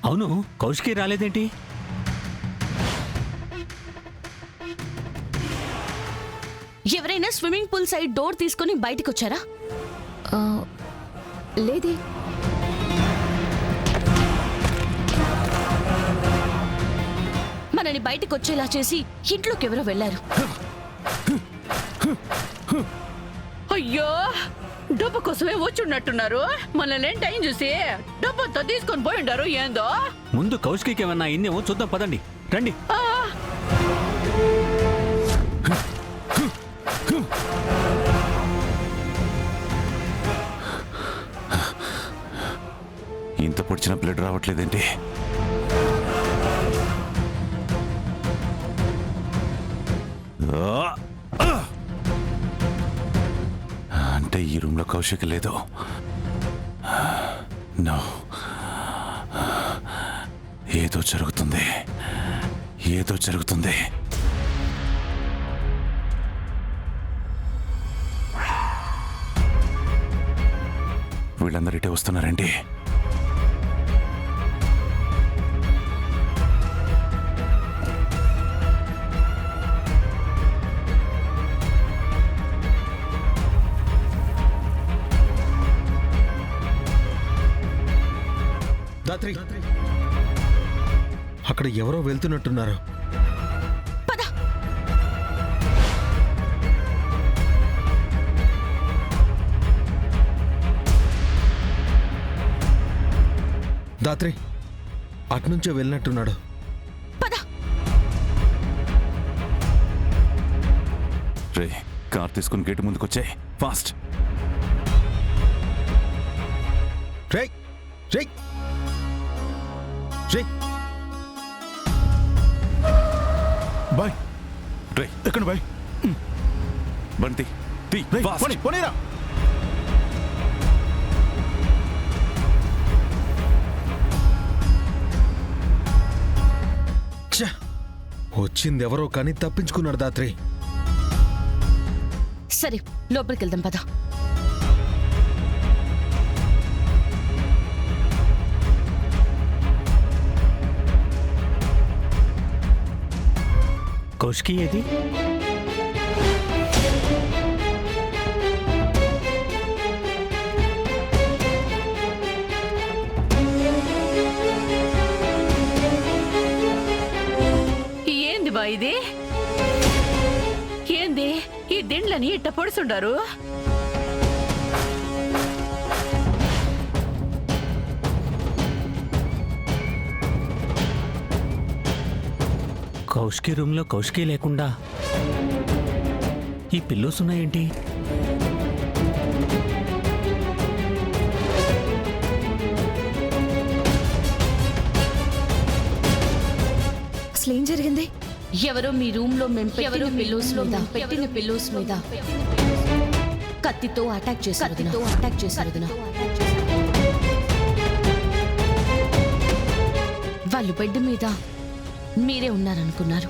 అవును, కౌశికి రాలేదేంటి? ఎవరైనా స్విమ్మింగ్ పూల్ సైడ్ డోర్ తీసుకుని బయటకు వచ్చారా? లేదే. మనని బయటకు వచ్చేలా చేసి ఇంట్లోకి ఎవరో వెళ్లారు. అయ్యో, డబ్బు కోసమే వచ్చున్నట్టున్నారు. మనల్ని టైం చూసి డబ్బంతా తీసుకొని పోయి ఉండారు. ఏందో ముందు కౌశికి ఏమన్నా ఇన్నేమో చూద్దాం, పదండి రండి. ఇంత పొడిచిన బ్లడ్ రావట్లేదేంటి? అంటే ఈ రూమ్లో కౌశిక్ లేదు. నో, ఏదో జరుగుతుంది, ఏదో జరుగుతుంది. వీళ్ళందరూ ఇటే వస్తున్నారండి. దాత్రి, అక్కడ ఎవరో వెళ్తున్నట్టున్నారు. పద. దాత్రి, అట్నుంచే వెళ్ళినట్టున్నాడు. పద. రే, కార్ తీసుకుని గేటు ముందుకొచ్చే, ఫాస్ట్. రే రే రే బాయ్. రే, ఎక్కడ బాయ్? బండి తీ, ఫాస్ట్. పోనీరా. వచ్చింది ఎవరో కానీ తప్పించుకున్నాడు దాత్రి. సరే, లోపలికి వెళ్దాం పద. కౌశికి ఏది? ఏంది బా ఇది? ఏంది ఈ దిండ్లని ఇట్ట పొడుచుండారు? కౌశికి రూమ్లో కౌశికి లేకుండా ఈ పిల్లోస్ ఉన్నాయేంటి? అసలేం జరిగింది? ఎవరో మీ రూమ్ లో పెట్టిన పిల్లోస్ మీద కత్తితో అటాక్ చేశారు. వాళ్ళు బెడ్ మీద మీరే ఉన్నారనుకున్నారు.